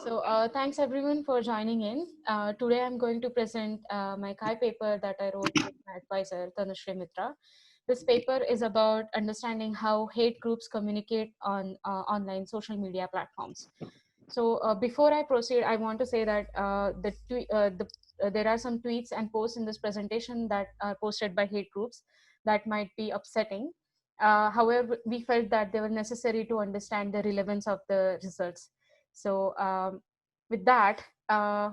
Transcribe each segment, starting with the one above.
Thanks everyone for joining in. Today I'm going to present my Kai paper that I wrote with my advisor, Tanushree Mitra. This paper is about understanding how hate groups communicate on online social media platforms. Before I proceed, I want to say that there are some tweets and posts in this presentation that are posted by hate groups that might be upsetting. However, we felt that they were necessary to understand the relevance of the results. So with that,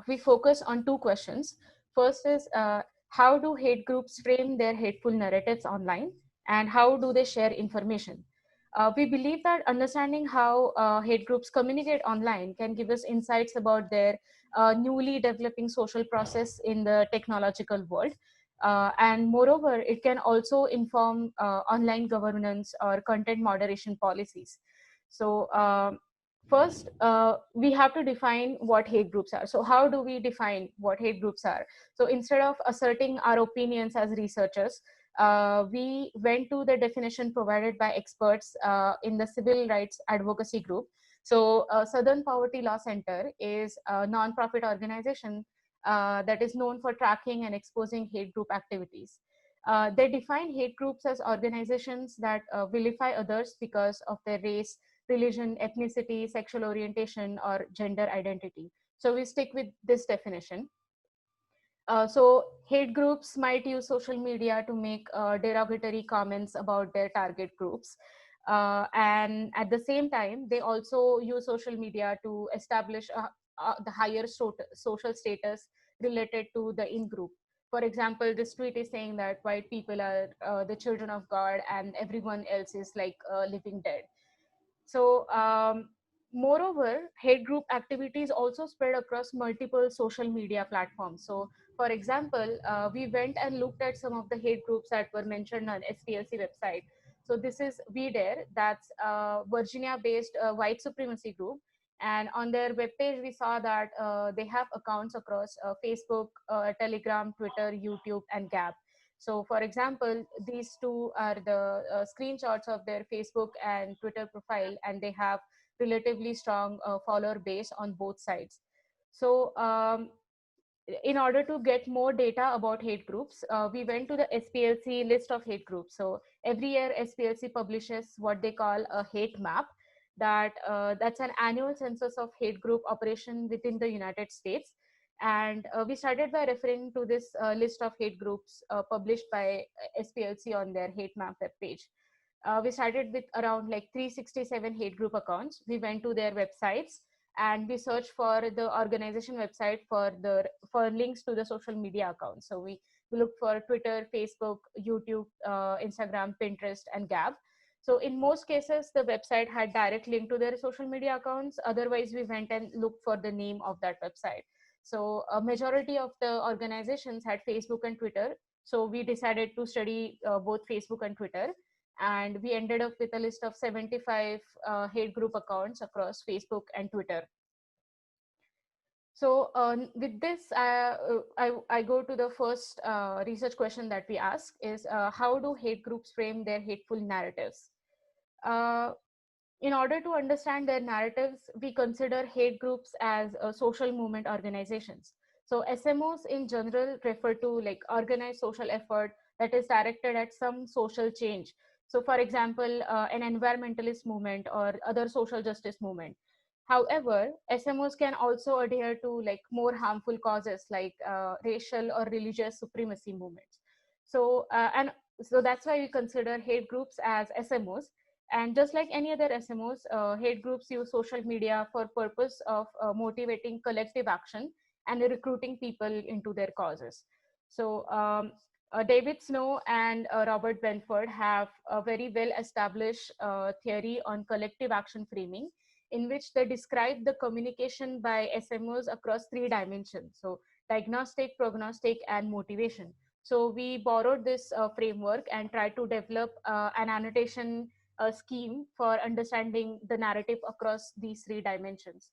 we focus on two questions. First is how do hate groups frame their hateful narratives online, and how do they share information? We believe that understanding how hate groups communicate online can give us insights about their newly developing social process in the technological world. And moreover, it can also inform online governance or content moderation policies. So, first, we have to define what hate groups are. So, how do we define what hate groups are? So, instead of asserting our opinions as researchers, we went to the definition provided by experts in the civil rights advocacy group. So, Southern Poverty Law Center is a non-profit organization that is known for tracking and exposing hate group activities. They define hate groups as organizations that vilify others because of their race, religion, ethnicity, sexual orientation, or gender identity. So we stick with this definition. So hate groups might use social media to make derogatory comments about their target groups. And at the same time, they also use social media to establish the higher social status related to the in-group. For example, this tweet is saying that white people are the children of God and everyone else is like living dead. So, moreover, hate group activities also spread across multiple social media platforms. So, for example, we went and looked at some of the hate groups that were mentioned on SPLC website. So, this is VDare, that's a Virginia-based white supremacy group. And on their webpage, we saw that they have accounts across Facebook, Telegram, Twitter, YouTube, and Gab. So, for example, these two are the screenshots of their Facebook and Twitter profile, and they have relatively strong follower base on both sides. So, in order to get more data about hate groups, we went to the SPLC list of hate groups. So, every year SPLC publishes what they call a hate map. That's an annual census of hate group operation within the United States, and we started by referring to this list of hate groups published by SPLC on their hate map web page. We started with around like 367 hate group accounts. We went to their websites and we searched for the organization website for links to the social media accounts. So we looked for Twitter, Facebook, YouTube, Instagram, Pinterest, and Gab. So in most cases, the website had direct link to their social media accounts. Otherwise, we went and looked for the name of that website. So a majority of the organizations had Facebook and Twitter. So we decided to study both Facebook and Twitter. And we ended up with a list of 75 hate group accounts across Facebook and Twitter. So with this, I go to the first research question that we ask is how do hate groups frame their hateful narratives? Uh, in order to understand their narratives, we consider hate groups as social movement organizations. So SMOs in general refer to like organized social effort that is directed at some social change. So for example, an environmentalist movement or other social justice movement. However, SMOs can also adhere to like more harmful causes like racial or religious supremacy movements. So that's why we consider hate groups as SMOs. And just like any other SMOs, hate groups use social media for purpose of motivating collective action and recruiting people into their causes. So David Snow and Robert Benford have a very well established theory on collective action framing, in which they describe the communication by SMOs across three dimensions. So diagnostic, prognostic, and motivation. So we borrowed this framework and tried to develop an annotation scheme for understanding the narrative across these three dimensions.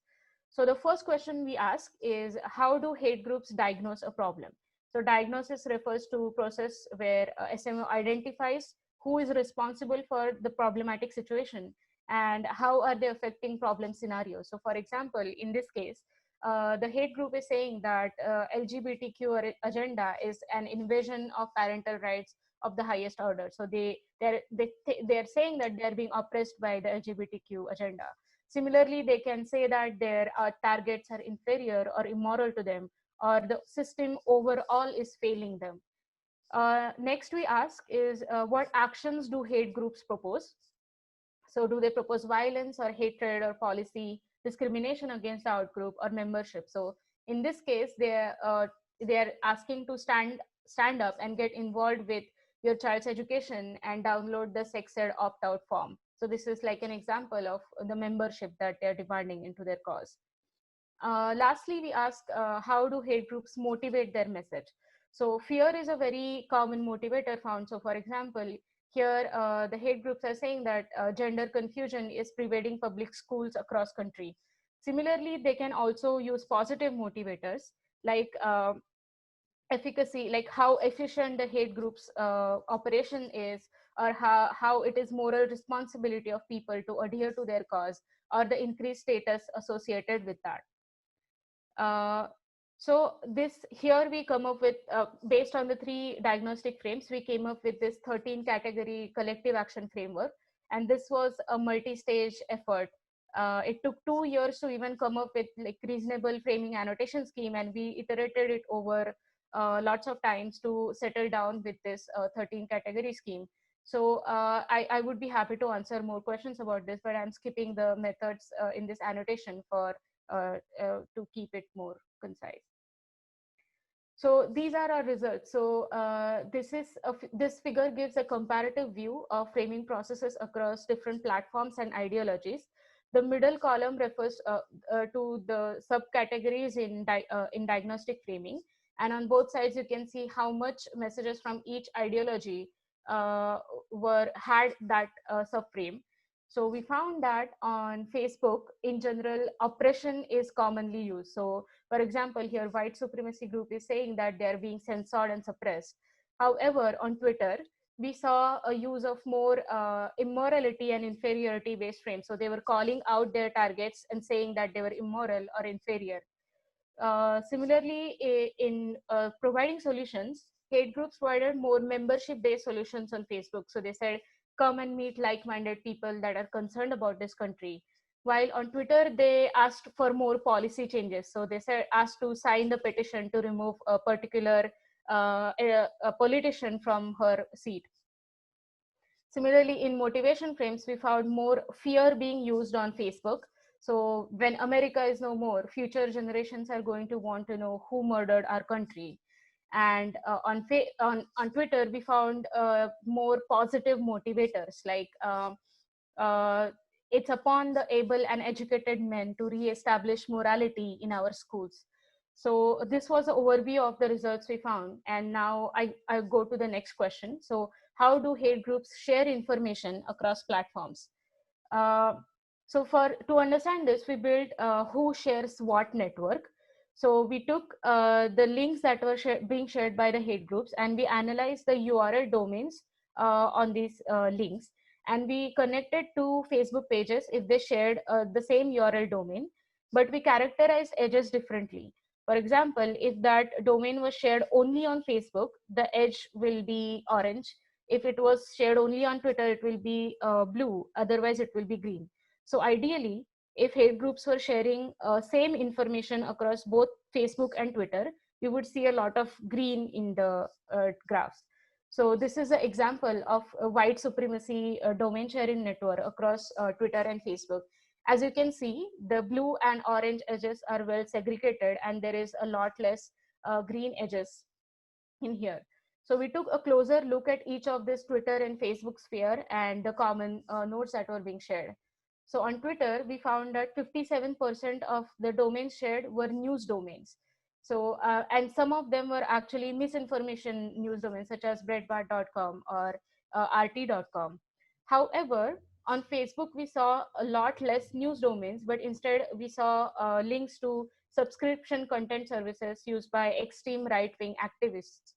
So the first question we ask is how do hate groups diagnose a problem? So diagnosis refers to process where SMO identifies who is responsible for the problematic situation and how are they affecting problem scenarios. So for example, in this case, the hate group is saying that LGBTQ agenda is an invasion of parental rights of the highest order. So they're saying that they're being oppressed by the LGBTQ agenda. Similarly, they can say that their targets are inferior or immoral to them, or the system overall is failing them. Next, we ask is what actions do hate groups propose? So, do they propose violence or hatred or policy, discrimination against the outgroup or membership? So, in this case, they are asking to stand up and get involved with your child's education and download the sex ed opt out form. So, this is like an example of the membership that they're demanding into their cause. Lastly, we ask how do hate groups motivate their message? So fear is a very common motivator found. So for example, here the hate groups are saying that gender confusion is pervading public schools across country. Similarly, they can also use positive motivators like efficacy, like how efficient the hate groups operation is, or how it is moral responsibility of people to adhere to their cause, or the increased status associated with that. uh, so this here we come up with, based on the three diagnostic frames, we came up with this 13 category collective action framework. And this was a multi-stage effort. It took 2 years to even come up with like reasonable framing annotation scheme, and we iterated it over lots of times to settle down with this 13 category scheme. So I would be happy to answer more questions about this, but I'm skipping the methods in this annotation to keep it more concise. So these are our results. So this figure gives a comparative view of framing processes across different platforms and ideologies. The middle column refers to the subcategories in diagnostic framing, and on both sides you can see how much messages from each ideology were had that subframe. So we found that on Facebook, in general, oppression is commonly used. So for example, here white supremacy group is saying that they're being censored and suppressed. However, on Twitter, we saw a use of more immorality and inferiority based frames. So they were calling out their targets and saying that they were immoral or inferior. Similarly, in providing solutions, hate groups provided more membership based solutions on Facebook. So they said, come and meet like minded people that are concerned about this country. While on Twitter, they asked for more policy changes. So they said, asked to sign the petition to remove a particular a politician from her seat. Similarly, in motivation frames, we found more fear being used on Facebook. So when America is no more, future generations are going to want to know who murdered our country. And on Twitter, we found more positive motivators like uh, it's upon the able and educated men to re-establish morality in our schools. So this was an overview of the results we found. And now I go to the next question. So how do hate groups share information across platforms? Uh, so to understand this, we built Who Shares What network. So we took the links that were being shared by the hate groups, and we analyzed the URL domains on these links, and we connected to Facebook pages if they shared the same URL domain, but we characterized edges differently. For example, if that domain was shared only on Facebook, the edge will be orange. If it was shared only on Twitter, it will be blue, otherwise it will be green. So ideally, if hate groups were sharing same information across both Facebook and Twitter, you would see a lot of green in the graphs. So this is an example of a white supremacy domain sharing network across Twitter and Facebook. As you can see, the blue and orange edges are well segregated, and there is a lot less green edges in here. So we took a closer look at each of this Twitter and Facebook sphere and the common nodes that were being shared. So on Twitter, we found that 57% of the domains shared were news domains. So, and some of them were actually misinformation news domains such as breitbart.com or rt.com. However, on Facebook, we saw a lot less news domains, but instead we saw links to subscription content services used by extreme right-wing activists.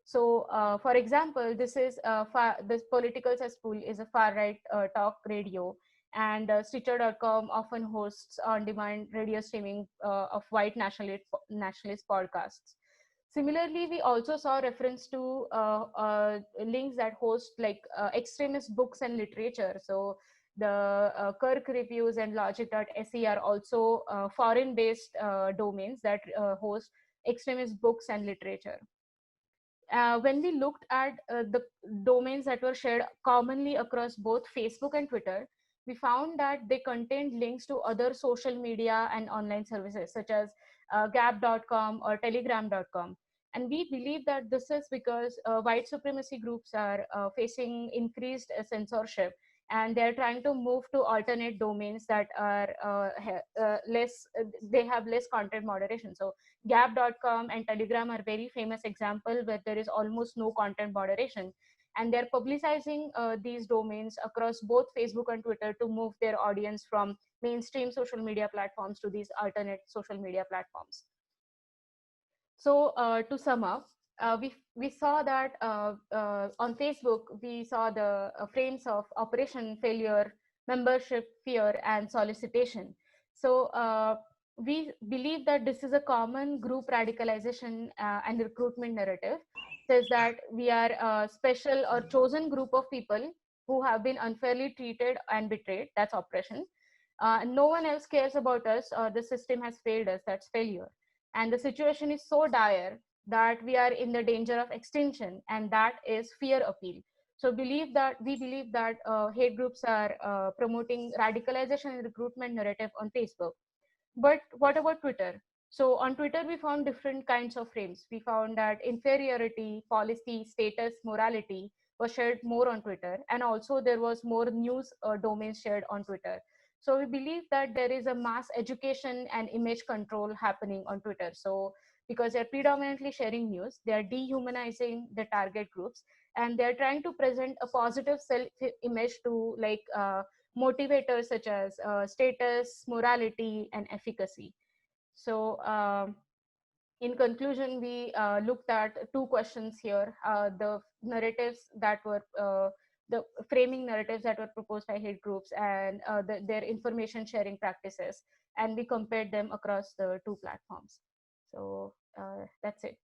So, for example, this political cesspool is a far right talk radio, and Stitcher.com often hosts on-demand radio streaming of white nationalist podcasts. Similarly, we also saw reference to links that host like extremist books and literature. So the Kirk Reviews and Logic.se are also foreign-based domains that host extremist books and literature. When we looked at the domains that were shared commonly across both Facebook and Twitter, we found that they contained links to other social media and online services such as gap.com or telegram.com. And we believe that this is because white supremacy groups are facing increased censorship, and they're trying to move to alternate domains that are they have less content moderation. So gap.com and telegram are very famous example where there is almost no content moderation, and they're publicizing these domains across both Facebook and Twitter to move their audience from mainstream social media platforms to these alternate social media platforms. So to sum up, we saw that on Facebook we saw the frames of operation failure, membership fear, and solicitation. So we believe that this is a common group radicalization and recruitment narrative. Says that we are a special or chosen group of people who have been unfairly treated and betrayed. That's oppression. No one else cares about us, or the system has failed us. That's failure. And the situation is so dire that we are in the danger of extinction, and that is fear appeal. So we believe that hate groups are promoting radicalization and recruitment narrative on Facebook. But what about Twitter? So on Twitter, we found different kinds of frames. We found that inferiority, policy, status, morality was shared more on Twitter. And also there was more news domains shared on Twitter. So we believe that there is a mass education and image control happening on Twitter. So because they're predominantly sharing news, they're dehumanizing the target groups, and they're trying to present a positive self image to like motivators such as status, morality, and efficacy. So, in conclusion, we looked at two questions here: the narratives that were the framing narratives that were proposed by hate groups, and their information sharing practices, and we compared them across the two platforms. So that's it.